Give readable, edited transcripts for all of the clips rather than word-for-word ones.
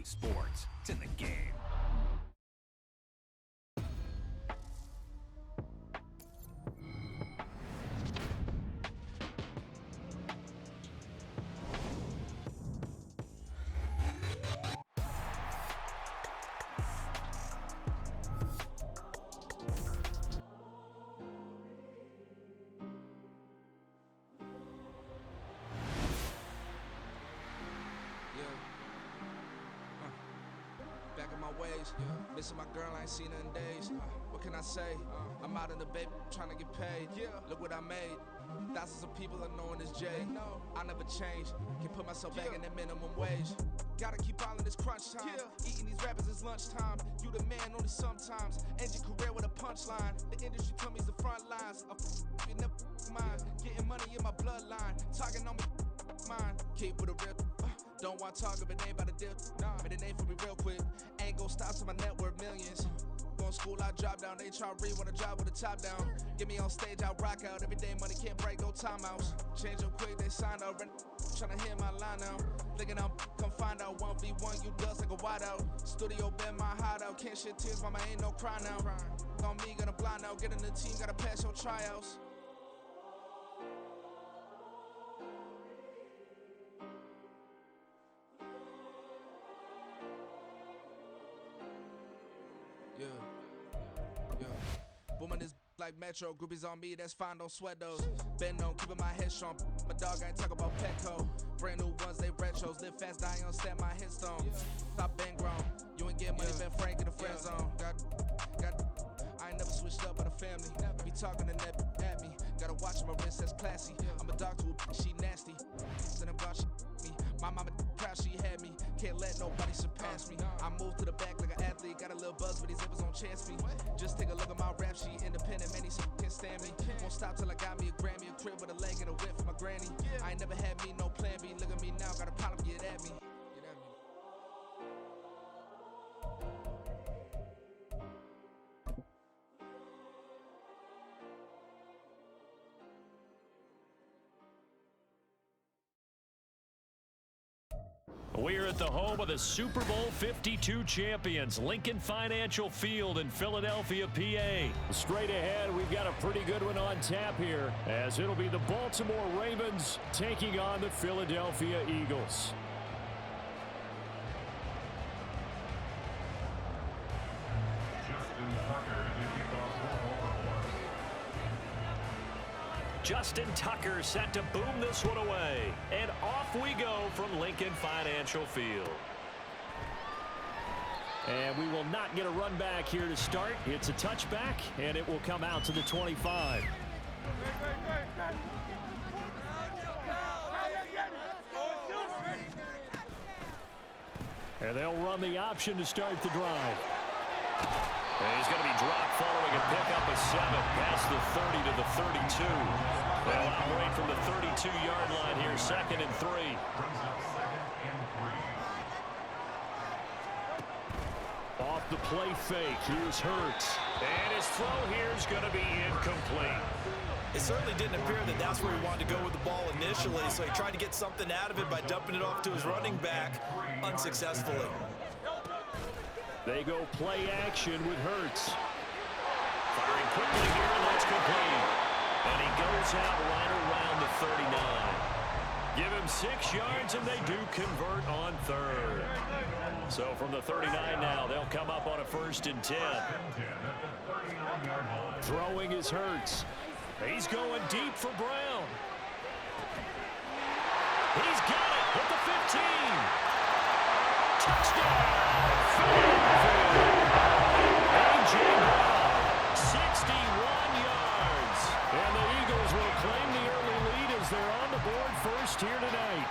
sports. It's in the game. Back in my ways, missing my girl, I ain't seen her in days. What can I say? I'm out in the baby, trying to get paid. Look what I made. Thousands of people are knowing this Jay. I never change. Can put myself back in the minimum wage. Gotta keep all in this crunch time. Eating these rappers is lunchtime. You the man only sometimes. End your career with a punchline. The industry told me it's the front lines. You never mind. Getting money in my bloodline. Talking on me, mine. Keep with a real. Don't want to talk if it ain't about a dip. But it ain't for me real quick. Ain't gon' stop till my net worth millions. Going school, I drop down. They try to read when I drop with the top down. Get me on stage, I rock out. Every day money can't break, go timeouts. Change up quick, they signed out. Tryna hear my line now. Thinking I'm come find out 1v1, you dust like a wideout. Studio been my hideout. Can't shed tears, mama ain't no cry now. On me, gonna blind out. Get in the team, gotta pass your tryouts. Booming this like Metro, groupies on me, that's fine, don't sweat those. Been on, keeping my head strong. My dog ain't talk about Petco. Brand new ones, they retros. Live fast, die on set, my headstone. Stop been grown. You ain't get money, been Frank in the friend zone. I ain't never switched up by the family. Be talking to that at me. Gotta watch my wrist, that's classy. I'm a dog to a she nasty. Then I'm gone, she me. My mama proud she had me. Can't let nobody surpass me. I move to the back like an athlete. Got a little buzz, but these zippers don't chance me. Just take a look at my rap sheet. Independent, man, these can't stand me. Won't stop till I got me a Grammy. A crib with a leg and a whip for my granny. I ain't never had me, no plan B. Look at me now, got a problem, get at me. We're at the home of the Super Bowl 52 champions, Lincoln Financial Field in Philadelphia, PA. Straight ahead, we've got a pretty good one on tap here, as it'll be the Baltimore Ravens taking on the Philadelphia Eagles. Justin Tucker set to boom this one away. And off we go from Lincoln Financial Field. And we will not get a run back here to start. It's a touchback, and it will come out to the 25. And they'll run the option to start the drive. And he's going to be dropped following a pickup of 7 past the 30 to the 32. They'll operate from the 32-yard line here, 2nd and 3. Off the play fake, here's Hurts. And his throw here is going to be incomplete. It certainly didn't appear that that's where he wanted to go with the ball initially, so he tried to get something out of it by dumping it off to his running back unsuccessfully. They go play action with Hurts. Firing quickly here, and that's complete. And he goes out right around the 39. Give him 6 yards, and they do convert on 3rd. So from the 39 now, they'll come up on a 1st and 10. Throwing is Hurts. He's going deep for Brown. He's got it at the 15. Touchdown! A.J. Brown, 61 yards. And the Eagles will claim the early lead as they're on the board first here tonight.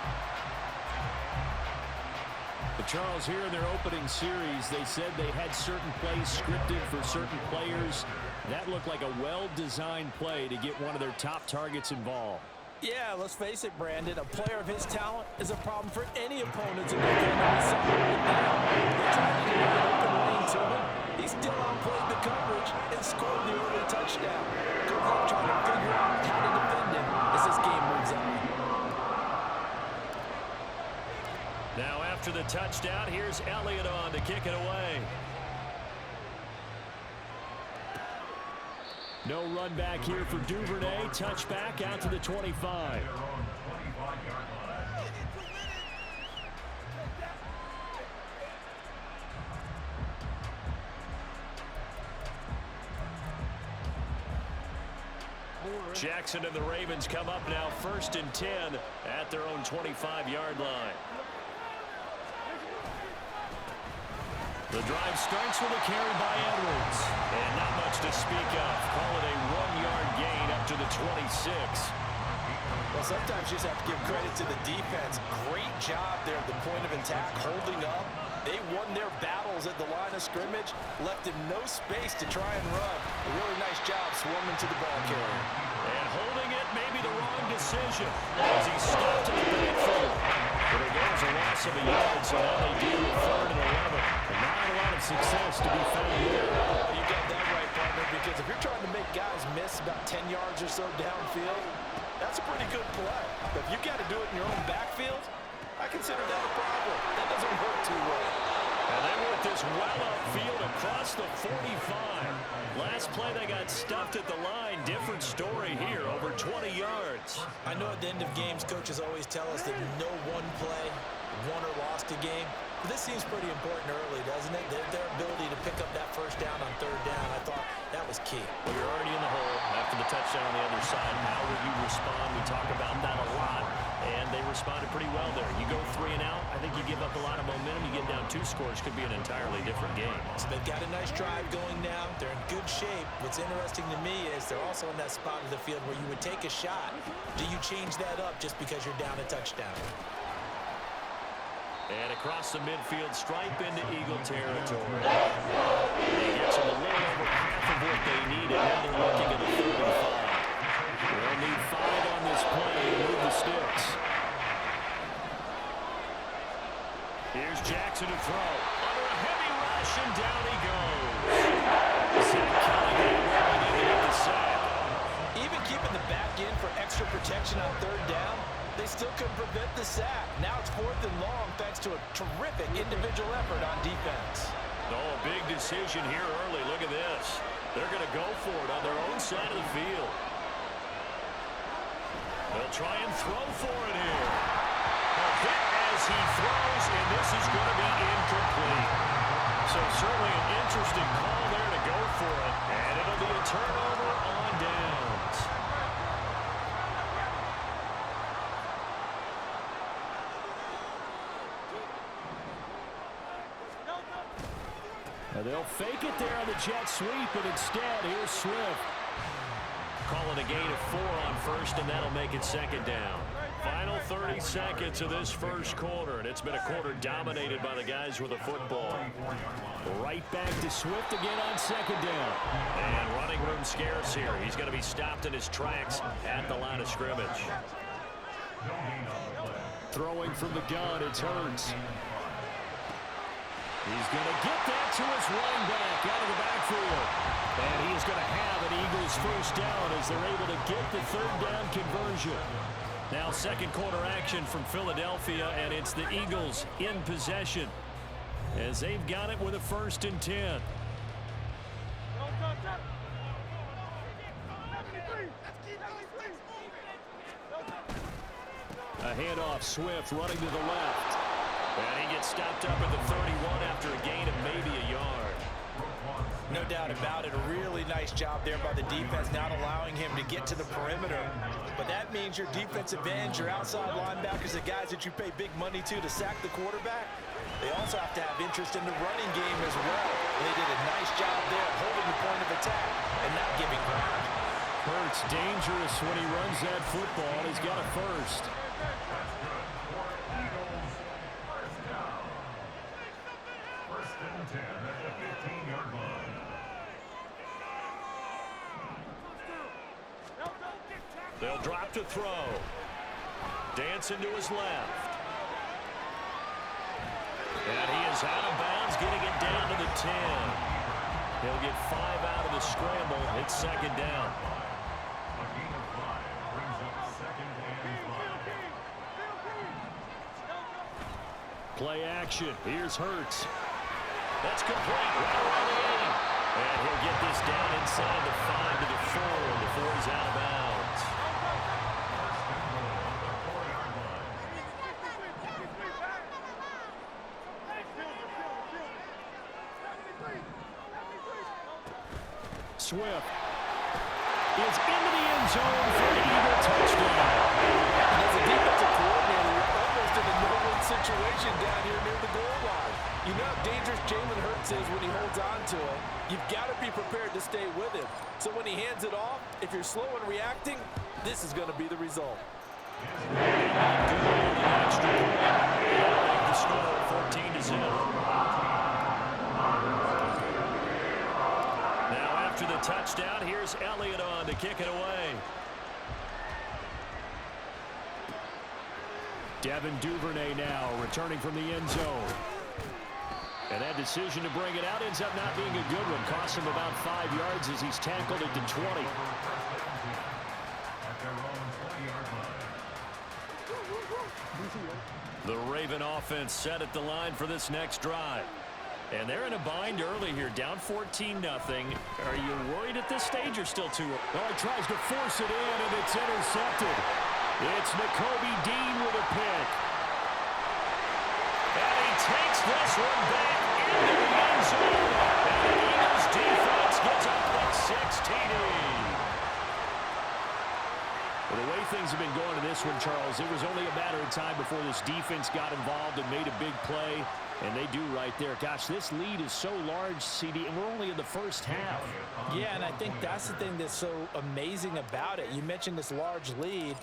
But Charles, here in their opening series, they said they had certain plays scripted for certain players. That looked like a well-designed play to get one of their top targets involved. Yeah, let's face it, Brandon. A player of his talent is a problem for any opponent to defend. We saw it now. They tried to get an open lane to him. He still outplayed the coverage and scored the early touchdown. Good luck trying to figure out how to defend him as this game moves on. Now after after the touchdown. Here's Elliott on to kick it away. No run back here for Duvernay. Touchback out to the 25. Jackson and the Ravens come up now 1st and 10 at their own 25-yard line. The drive starts with a carry by Edwards. And not much to speak of. Call it a 1-yard gain up to the 26. Well, sometimes you just have to give credit to the defense. Great job there at the point of attack, holding up. They won their battles at the line of scrimmage, left him no space to try and run. A really nice job swarming to the ball carrier. And holding it may be the wrong decision as he stopped in the backfield. But it goes a loss of a yard, so now they do 3rd and 11. And not a lot of success to be found here. You got that right, partner, because if you're trying to make guys miss about 10 yards or so downfield, that's a pretty good play. But if you got to do it in your own backfield, I consider that a problem. That doesn't work too well. And they work this well upfield across the 45. Last play they got stuffed at the line. Different story here, over 20 yards. I know at the end of games, coaches always tell us that no one play won or lost a game. But this seems pretty important early, doesn't it? Their ability to pick up that first down on 3rd down, I thought that was key. Well, you're already in the hole after the touchdown on the other side. How will you respond? We talk about that a lot. And they responded pretty well there. You go 3 and out, I think you give up a lot of momentum. You get down 2 scores, could be an entirely different game. So they've got a nice drive going now. They're in good shape. What's interesting to me is they're also in that spot of the field where you would take a shot. Do you change that up just because you're down a touchdown? And across the midfield stripe into Eagle territory. He gets them a little over half of what they needed. Now they're looking at a 3rd and 5. They'll need 5 on this play to move the sticks. Here's Jackson to throw. Under a heavy rush, and down he goes. Zach Cunningham rolling in to get the sack. Even keeping the back end for extra protection on 3rd down, they still couldn't prevent the sack. Now it's 4th and long thanks to a terrific individual effort on defense. Oh, a big decision here early. Look at this. They're going to go for it on their own side of the field. They'll try and throw for it here. A hit as he throws, and this is going to be incomplete. So certainly an interesting call there to go for it. And it'll be a turnover on downs. Now they'll fake it there on the jet sweep, and instead, here's Swift. Calling a gain of 4 on 1st, and that'll make it 2nd down. Final 30 seconds of this first quarter, and it's been a quarter dominated by the guys with the football. Right back to Swift again on 2nd down. And running room scarce here. He's going to be stopped in his tracks at the line of scrimmage. Throwing from the gun, it's Hurts. He's going to get that to his running back out of the backfield. And he is going to have an Eagles 1st down as they're able to get the 3rd down conversion. Now 2nd quarter action from Philadelphia, and it's the Eagles in possession as they've got it with a 1st and 10. A handoff, Swift running to the left. And he gets stopped up at the 31 after a gain of maybe a yard. No doubt about it. A really nice job there by the defense, not allowing him to get to the perimeter. But that means your defensive ends, your outside linebackers, the guys that you pay big money to sack the quarterback, they also have to have interest in the running game as well. And they did a nice job there holding the point of attack and not giving ground. Hurts dangerous when he runs that football. He's got a 1st. They'll drop to throw. Dancing to his left. And he is out of bounds, getting it down to the 10. He'll get 5 out of the scramble. It's 2nd down. Play action. Here's Hurts. That's complete right around the 80. And he'll get this down inside the 5 to the 4 before he's out of bounds. Swift is into the end zone for an Eagle touchdown. And as a defensive coordinator, you're almost in a no-win situation down here near the goal line. You know how dangerous Jalen Hurts is when he holds on to it. You've got to be prepared to stay with him. So when he hands it off, if you're slow in reacting, this is going to be the result. The score 14-0. Now after the touchdown, here's Elliott on to kick it away. Devin Duvernay now returning from the end zone. And that decision to bring it out ends up not being a good one. Costs him about 5 yards as he's tackled at the 20. The Raven offense set at the line for this next drive. And they're in a bind early here, down 14-0. Are you worried at this stage or still too early? Oh, he tries to force it in, and it's intercepted. It's Nakobe Dean with a pick. And he takes this one back into the end zone. And the Eagles defense gets up with 16. Well, the way things have been going in this one, Charles, it was only a matter of time before this defense got involved and made a big play. And they do right there. Gosh, this lead is so large, CD, and we're only in the first half. Yeah, and I think that's the thing that's so amazing about it. You mentioned this large lead.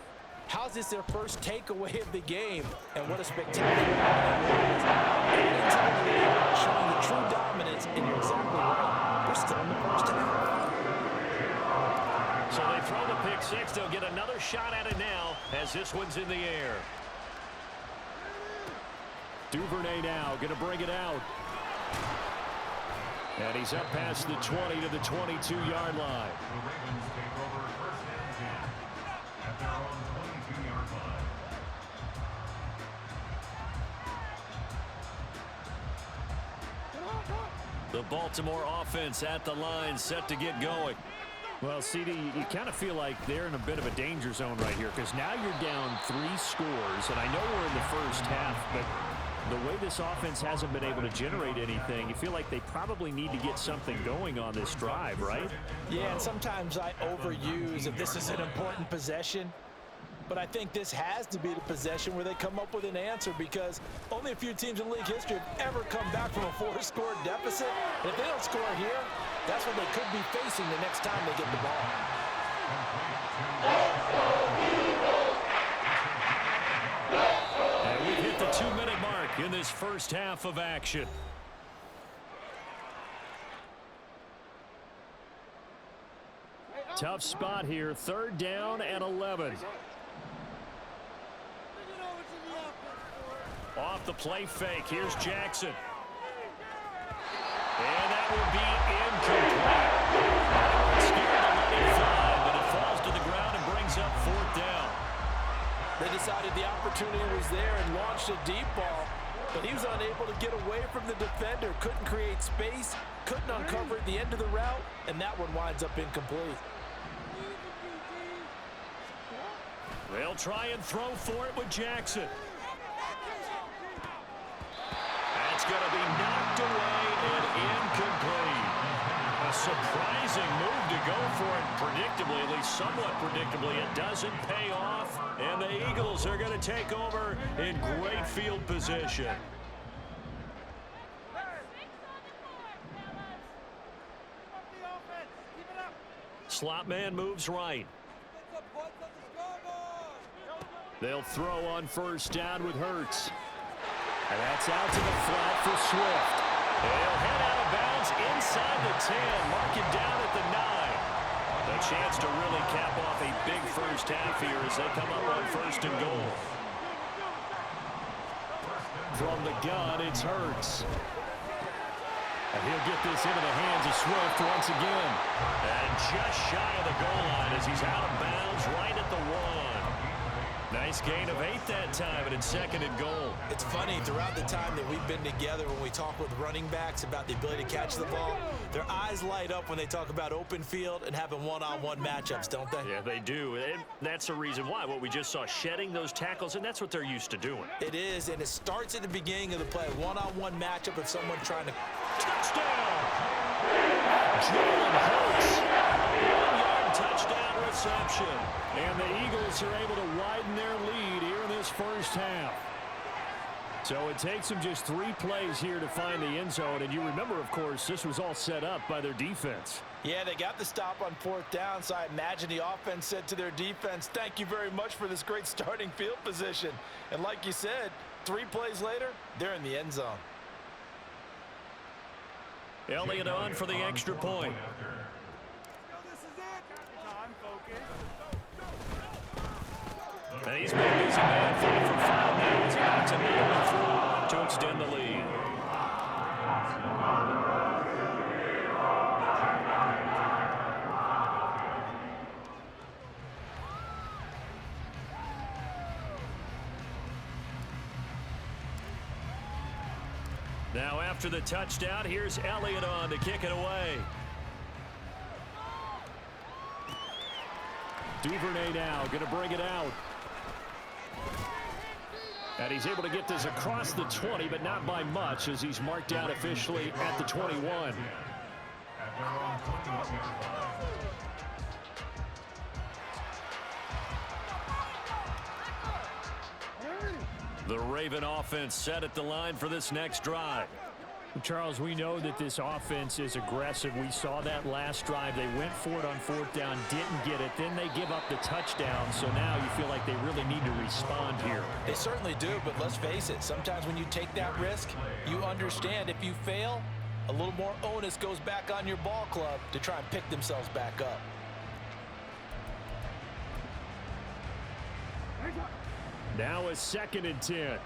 How's this their first takeaway of the game? And what a spectacular run it was. Into the lead, showing the true dominance, and you're exactly right. They're still in the first half. So they throw the pick six. They'll get another shot at it now as this one's in the air. Duvernay now going to bring it out. And he's up past the 20 to the 22-yard line. The Baltimore offense at the line, set to get going. Well, CD, you kind of feel like they're in a bit of a danger zone right here because now you're down 3 scores, and I know we're in the first half, but the way this offense hasn't been able to generate anything, you feel like they probably need to get something going on this drive, right? Yeah, and sometimes I overuse if this is an important possession. But I think this has to be the possession where they come up with an answer because only a few teams in league history have ever come back from a 4-score deficit. And if they don't score here, that's what they could be facing the next time they get the ball. And we've hit the 2-minute mark in this first half of action. Tough spot here, 3rd down and 11. Off the play fake, here's Jackson. And that will be incomplete. Scared to let it fly, but it falls to the ground and brings up 4th down. They decided the opportunity was there and launched a deep ball, but he was unable to get away from the defender, couldn't create space, couldn't uncover at the end of the route, and that one winds up incomplete. They'll try and throw for it with Jackson. That's going to be knocked away and incomplete. A surprising move to go for it predictably, at least somewhat predictably. It doesn't pay off, and the Eagles are going to take over in great field position. Slot man moves right. They'll throw on 1st down with Hurts. And that's out to the flat for Swift. They'll head out of bounds inside the 10. Mark it down at the 9. A chance to really cap off a big first half here as they come up on 1st and goal. From the gun, it's Hurts. And he'll get this into the hands of Swift once again. And just shy of the goal line as he's out of bounds right at the 1. Nice gain of 8 that time, and it's 2nd and goal. It's funny, throughout the time that we've been together, when we talk with running backs about the ability to catch the ball, their eyes light up when they talk about open field and having one-on-one matchups, don't they? Yeah, they do. And that's the reason why. What we just saw, shedding those tackles, and that's what they're used to doing. It is, and it starts at the beginning of the play. One-on-one matchup of someone trying to... Touchdown! Jalen Hurts. 1-yard touchdown reception. And the Eagles are able to widen their lead here in this first half. So it takes them just 3 plays here to find the end zone. And you remember, of course, this was all set up by their defense. Yeah, they got the stop on 4th down, so I imagine the offense said to their defense, thank you very much for this great starting field position. And like you said, 3 plays later, they're in the end zone. Elliott on for the extra point. And he's been a busy man, 5 for 5 now as he knocks another one through to extend the lead. Now after the touchdown, here's Elliott on to kick it away. Duvernay now going to bring it out. And he's able to get this across the 20, but not by much, as he's marked down officially at the 21. The Raven offense set at the line for this next drive. Charles, we know that this offense is aggressive. We saw that last drive. They went for it on 4th down, didn't get it. Then they give up the touchdown. So now you feel like they really need to respond here. They certainly do, but let's face it. Sometimes when you take that risk, you understand if you fail, a little more onus goes back on your ball club to try and pick themselves back up. Now a 2nd and 10.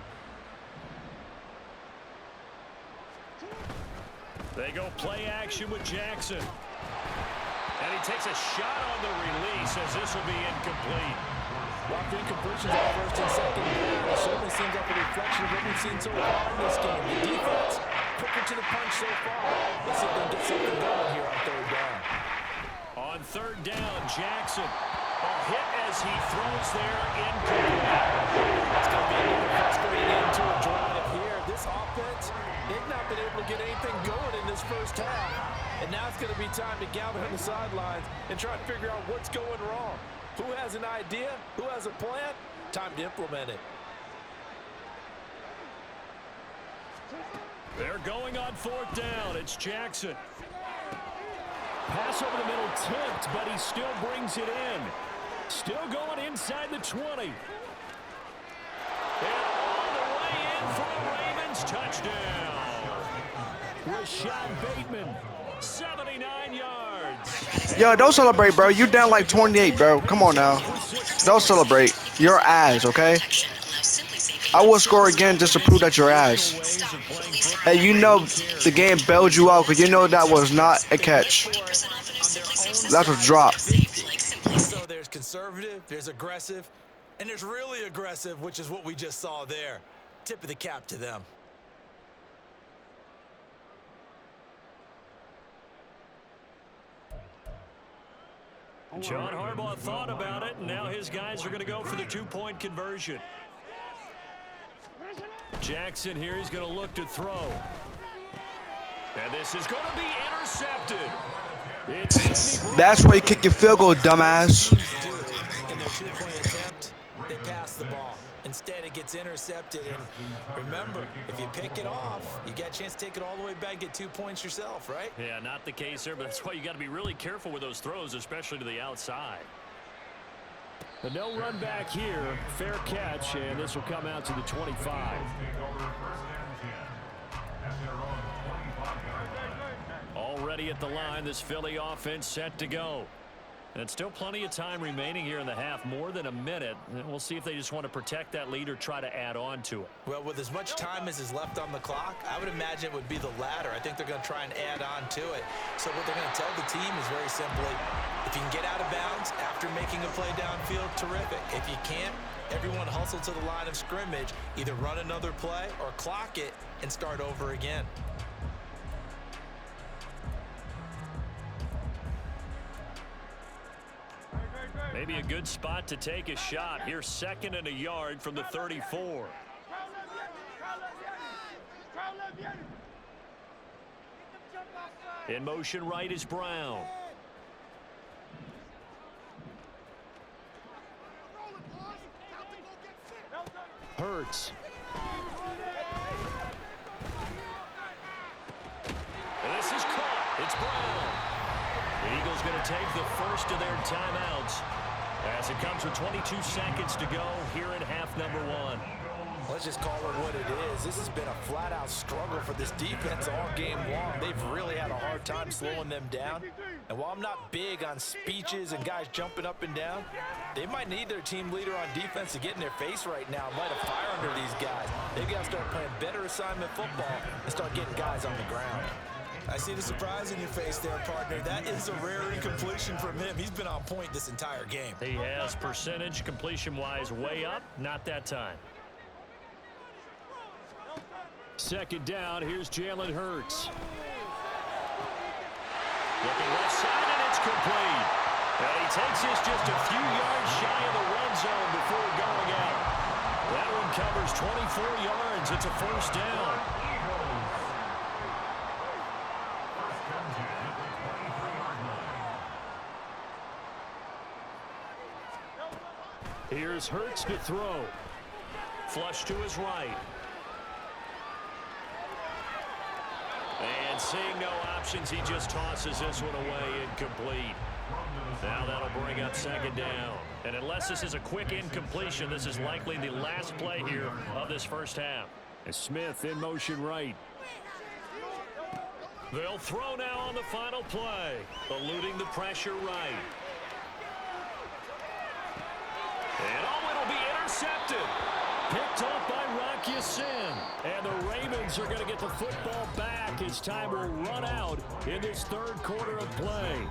They go play action with Jackson. And he takes a shot on the release as this will be incomplete. Rock incompletions on 1st and 2nd down. It certainly seems like a reflection of what we've seen so far in this game. The defense, quicker to the punch so far. Let's see if they can get something going here on 3rd down. On 3rd down, Jackson. A hit as he throws there, incomplete. It's going to be another frustrating end to a drive here. This offense, they've not been able to get anything going in this first half. And now it's going to be time to gather on the sidelines and try to figure out what's going wrong. Who has an idea? Who has a plan? Time to implement it. They're going on 4th down. It's Jackson. Pass over the middle tipped, but he still brings it in. Still going inside the 20. And all the way in for a Ravens touchdown. Rashad Bateman, 79 yards. Yo, don't celebrate, bro. You down like 28, bro. Come on now. Don't celebrate. Your ass, okay? I will score again just to prove that you're ass. Hey, you know the game bailed you out because you know that was not a catch. That was dropped. So there's conservative, there's aggressive, and there's really aggressive, which is what we just saw there. Tip of the cap to them. John Harbaugh thought about it, and now his guys are going to go for the 2-point conversion. Jackson here, he's going to look to throw. And this is going to be intercepted. That's where you kick your field goal, dumbass. In their 2-point attempt, they pass the ball. Instead, it gets intercepted. And remember, if you pick it off, you got a chance to take it all the way back, get 2 points yourself, right? Yeah, not the case there, but that's why you got to be really careful with those throws, especially to the outside. But no run back here. Fair catch, and this will come out to the 25. Already at the line, this Philly offense set to go. And still plenty of time remaining here in the half, more than a minute. And we'll see if they just want to protect that lead or try to add on to it. Well, with as much time as is left on the clock, I would imagine it would be the latter. I think they're going to try and add on to it. So what they're going to tell the team is very simply, if you can get out of bounds after making a play downfield, terrific. If you can't, Everyone hustle to the line of scrimmage, either run another play or clock it and start over again. Maybe a good spot to take a shot. Here's 2nd and a yard from the 34. In motion right is Brown. Hurts. And this is caught. It's Brown. The Eagles going to take the first of their timeouts as it comes with 22 seconds to go here in half number 1. Let's just call it what it is. This has been a flat-out struggle for this defense all game long. They've really had a hard time slowing them down. And while I'm not big on speeches and guys jumping up and down, they might need their team leader on defense to get in their face right now and light a fire under these guys. They've got to start playing better assignment football and start getting guys on the ground. I see the surprise in your face there, partner. That is a rare incompletion from him. He's been on point this entire game. He has percentage completion-wise way up. Not that time. 2nd down, here's Jalen Hurts. Looking left side, and it's complete. And he takes this just a few yards shy of the red zone before going out. That one covers 24 yards. It's a 1st down. Here's Hurts to throw. Flush to his right. And seeing no options, he just tosses this one away, incomplete. Now that'll bring up 2nd down. And unless this is a quick incompletion, this is likely the last play here of this first half. And Smith in motion right. They'll throw now on the final play, eluding the pressure right. And it'll be intercepted. Picked off by Rock Ya-Sin. And the Ravens are going to get the football back as time will run out in this 3rd quarter of play.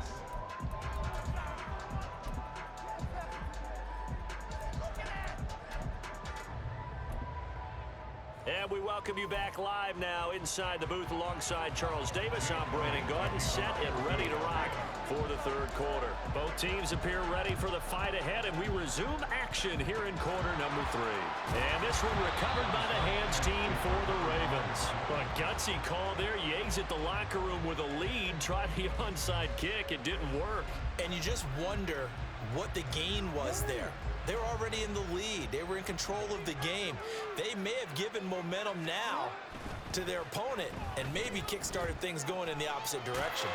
And we welcome you back live now inside the booth alongside Charles Davis. I'm Brandon Gordon, set and ready to rock for the 3rd quarter. Both teams appear ready for the fight ahead, and we resume action here in quarter number 3. And this one recovered by the hands team for the Ravens. A gutsy call there. You exit the locker room with a lead, tried the onside kick. It didn't work. And you just wonder what the gain was there. They were already in the lead. They were in control of the game. They may have given momentum now to their opponent and maybe kick-started things going in the opposite direction.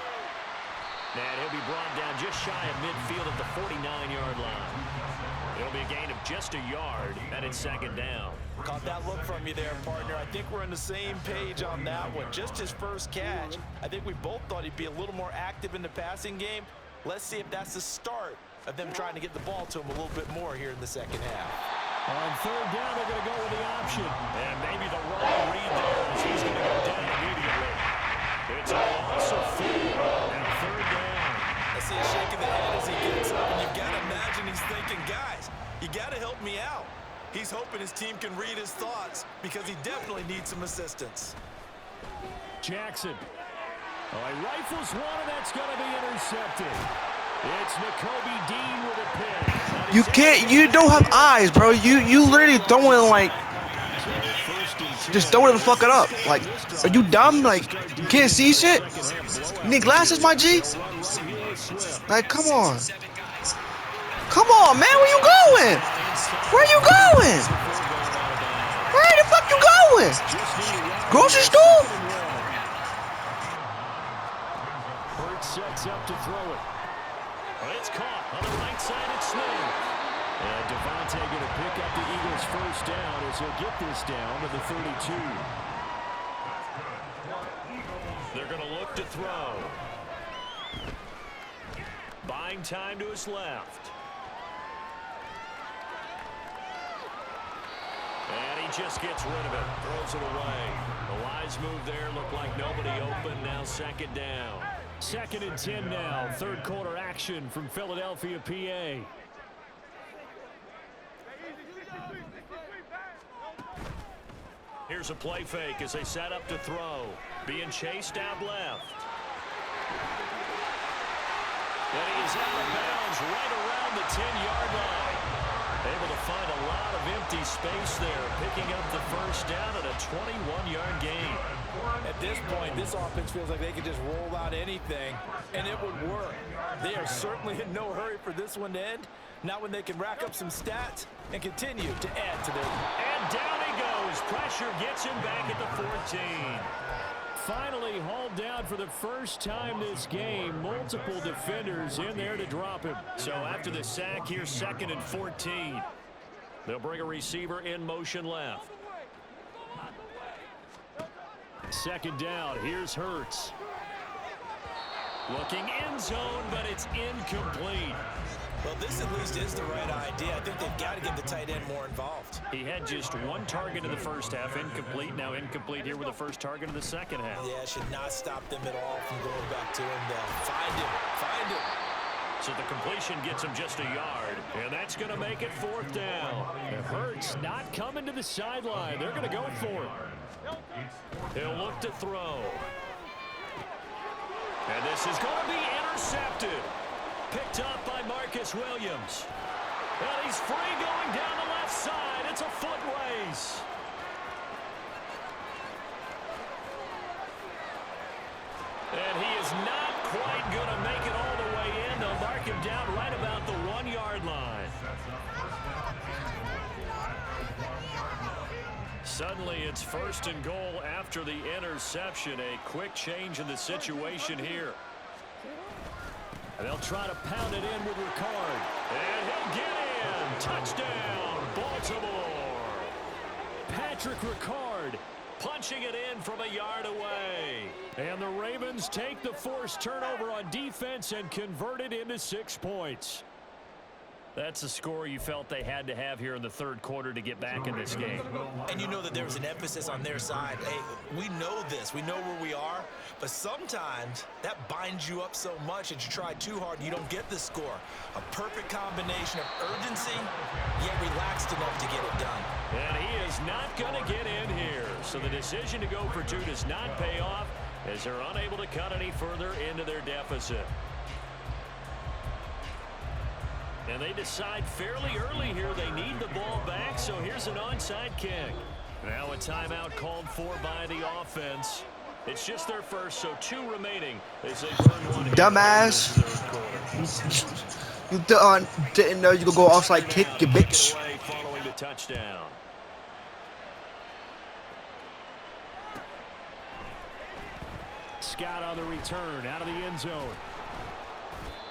And he'll be brought down just shy of midfield at the 49-yard line. It'll be a gain of just a yard, and it's 2nd down. Caught that look from you there, partner. I think we're on the same page on that one. Just his first catch. I think we both thought he'd be a little more active in the passing game. Let's see if that's the start of them trying to get the ball to him a little bit more here in the 2nd half. On 3rd down, they're going to go with the option. And maybe the wrong read there as he's going to go down immediately. It's a loss of 4 and 3rd down. I see a shake of the head as he gets up, and you've got to imagine he's thinking, guys, you got to help me out. He's hoping his team can read his thoughts because he definitely needs some assistance. Jackson. Oh, he rifles one, and that's going to be intercepted. It's Nakobe Dean with a pick. You can't. You don't have eyes, bro. You literally throwing like. Just throwing the fuck it up. Like, are you dumb? Like, you can't see shit? You need glasses, my G? Like, come on. Come on, man. Where you going? Where you going? Where the fuck you going? Grocery store? Hurts sets up to throw it. It's caught on the right side. It's Smith. And Devontae going to pick up the Eagles' first down as he'll get this down to the 32. They're going to look to throw. Buying time to his left. And he just gets rid of it. Throws it away. The wise move there. Looked like nobody open. Now 2nd down. 2nd and 10 now. 3rd quarter action from Philadelphia, PA. Here's a play fake as they set up to throw. Being chased out left. And he's out of bounds right around the 10-yard line. Able to find a lot of empty space there, picking up the first down at a 21-yard gain. At this point, this offense feels like they could just roll out anything, and it would work. They are certainly in no hurry for this one to end. Not when they can rack up some stats and continue to add to their... And down he goes. Pressure gets him back at the 14. Finally hauled down for the first time this game. Multiple defenders in there to drop him. So after the sack, here's 2nd and 14. They'll bring a receiver in motion left. 2nd down. Here's Hurts. Looking end zone, but it's incomplete. Well, this at least is the right idea. I think they've got to get the tight end more involved. He had just 1 target in the first half, incomplete. Now incomplete here with the first target in the second half. Yeah, should not stop them at all from going back to him. Find him. So the completion gets him just a yard, and that's going to make it 4th down. And Hurts not coming to the sideline. They're going to go for it. He'll look to throw. And this is going to be intercepted. Picked up by Marcus Williams. And he's free going down the left side. It's a foot race. And he is not quite going to make it all the way in. They'll mark him down right about the 1-yard line. Suddenly it's 1st and goal after the interception. A quick change in the situation here. And they'll try to pound it in with Ricard. And he'll get in. Touchdown, Baltimore. Patrick Ricard punching it in from a yard away. And the Ravens take the forced turnover on defense and convert it into 6 points. That's the score you felt they had to have here in the 3rd quarter to get back in this game. And you know that there was an emphasis on their side. Hey, we know this. We know where we are. But sometimes that binds you up so much that you try too hard and you don't get the score. A perfect combination of urgency, yet relaxed enough to get it done. And he is not going to get in here. So the decision to go for 2 does not pay off as they're unable to cut any further into their deficit. And they decide fairly early here they need the ball back, so here's an onside kick. Now a timeout called for by the offense. It's just their first, so 2 remaining as they burn one. Dumbass. You didn't know you could go offside kick, you bitch. Following the touchdown. Scott on the return out of the end zone.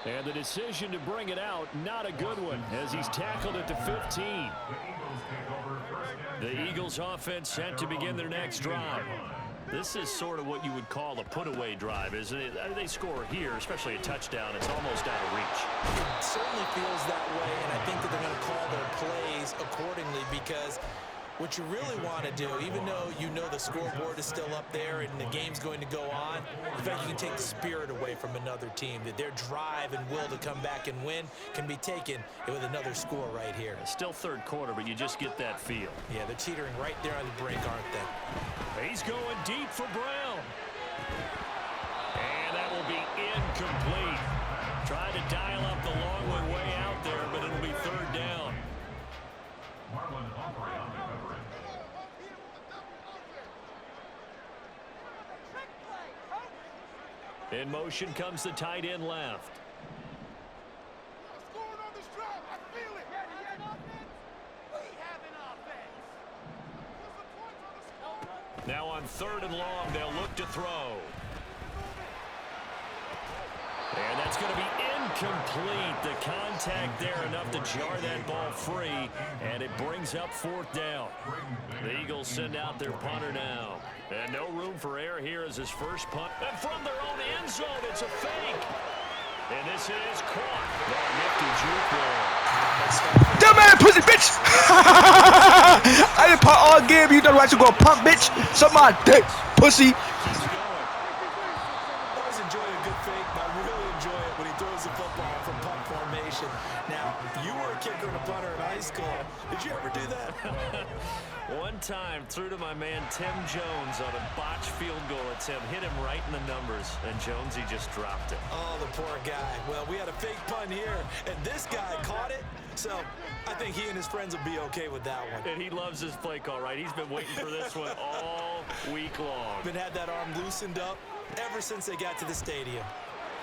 And the decision to bring it out, not a good one, as he's tackled at the 15. The Eagles offense set to begin their next drive. This is sort of what you would call a put-away drive, isn't it? They score here, especially a touchdown. It's almost out of reach. It certainly feels that way, and I think that they're going to call their plays accordingly because what you really want to do, even though you know the scoreboard is still up there and the game's going to go on, in fact, you can take the spirit away from another team, that their drive and will to come back and win can be taken with another score right here. It's still 3rd quarter, but you just get that feel. Yeah, they're teetering right there on the brink, aren't they? He's going deep for Brown. And that will be incomplete. Trying to dial up the long one way out there, but it'll be 3rd down. In motion comes the tight end left. Now on 3rd and long, they'll look to throw. And that's going to be incomplete. The contact there enough to jar that ball free, and it brings up 4th down. The Eagles send out their punter now. And no room for error here as his first punt. And from their own end zone, it's a fake. And this is caught. Nifty juke there. Dumb man, pussy bitch! I didn't punt all game. You know I should go pump, bitch. Suck my dick, pussy. Now, you were a kicker and a punter in high school. Did you ever do that? One time, threw to my man Tim Jones on a botched field goal attempt. Hit him right in the numbers, and Jonesy just dropped it. Oh, the poor guy. Well, we had a fake punt here, and this guy caught it. So I think he and his friends will be okay with that one. And he loves his play call, right? He's been waiting for this one all week long. Been had that arm loosened up ever since they got to the stadium.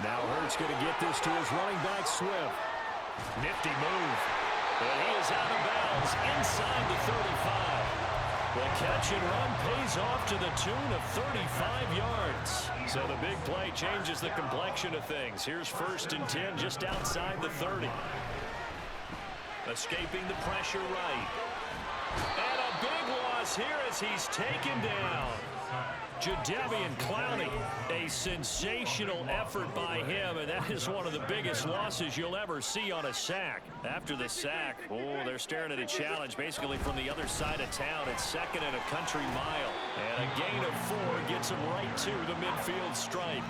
Now Hurts going to get this to his running back, Swift. Nifty move. But he is out of bounds inside the 35. The catch and run pays off to the tune of 35 yards. So the big play changes the complexion of things. Here's 1st and 10 just outside the 30. Escaping the pressure right. And a big loss here as he's taken down. Jadeveon Clowney, a sensational effort by him, and that is one of the biggest losses you'll ever see on a sack. After the sack, they're staring at a challenge basically from the other side of town. It's 2nd and a country mile, and a gain of 4 gets him right to the midfield stripe.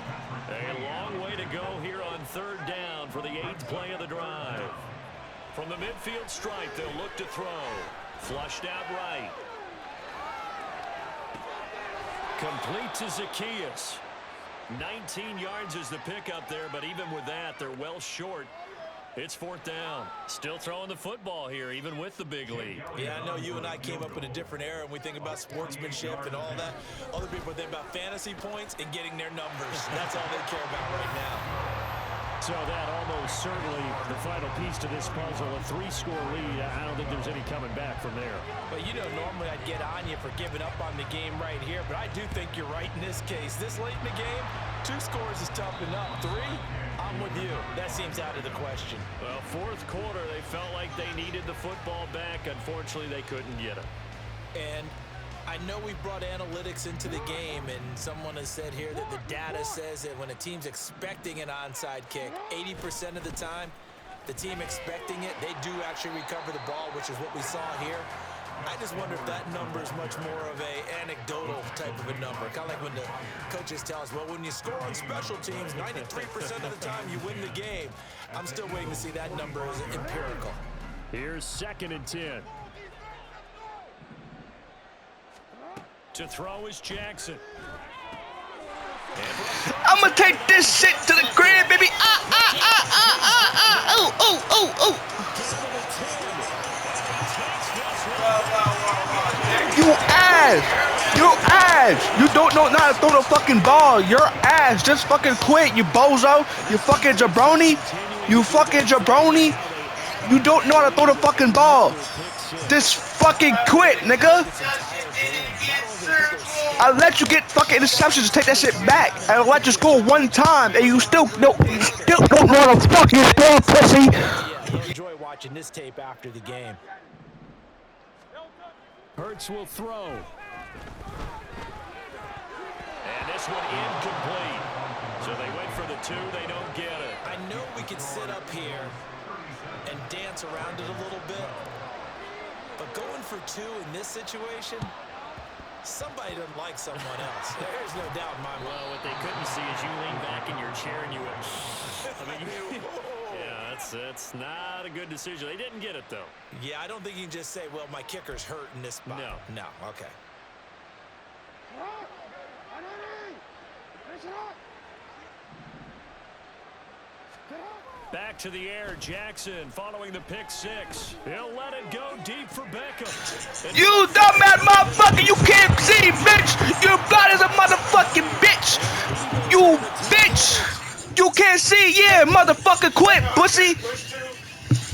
A long way to go here on 3rd down for the 8th play of the drive. From the midfield stripe, they'll look to throw. Flushed out right. Complete to Zacchaeus. 19 yards is the pickup there, but even with that, they're well short. It's 4th down. Still throwing the football here, even with the big lead. Yeah, I know you and I came up in a different era, and we think about sportsmanship and all that. Other people think about fantasy points and getting their numbers. That's all they care about right now. So that almost certainly the final piece to this puzzle, a 3-score lead. I don't think there's any coming back from there. But you know, normally I'd get on you for giving up on the game right here, but I do think you're right in this case. This late in the game, 2 scores is tough enough. 3, I'm with you. That seems out of the question. Well, 4th quarter, they felt like they needed the football back. Unfortunately, they couldn't get it. And I know we brought analytics into the game, and someone has said here that the data says that when a team's expecting an onside kick, 80% of the time, the team expecting it, they do actually recover the ball, which is what we saw here. I just wonder if that number is much more of a anecdotal type of a number. Kind of like when the coaches tell us, well, when you score on special teams, 93% of the time you win the game. I'm still waiting to see that number as empirical. Here's 2nd and 10. To throw is Jackson. I'm gonna take this shit to the crib, baby. You ass. You ass. You don't know how to throw the fucking ball. You're ass. Just fucking quit, you bozo. You fucking jabroni. You fucking jabroni. You don't know how to throw the fucking ball. Just fucking quit, nigga. I let you get fucking interceptions to take that shit back. I let you score 1 time, and you still don't know how to fucking score, pussy. Yeah, you'll enjoy watching this tape after the game. Hurts will throw. And this one incomplete. So they went for the 2, they don't get it. I know we could sit up here and dance around it a little bit, but going for 2 in this situation, somebody doesn't like someone else. There's no doubt in my mind. Well, what they couldn't see is you lean back in your chair and you went, I mean, yeah, that's not a good decision. They didn't get it, though. Yeah, I don't think you can just say, well, my kicker's hurt in this spot. No, okay. Back to the air, Jackson following the pick 6. He'll let it go deep for Beckham. You dumbass motherfucker, you can't see, bitch. You're blind as a motherfucking bitch. You bitch. You can't see, yeah, motherfucker, quit, pussy.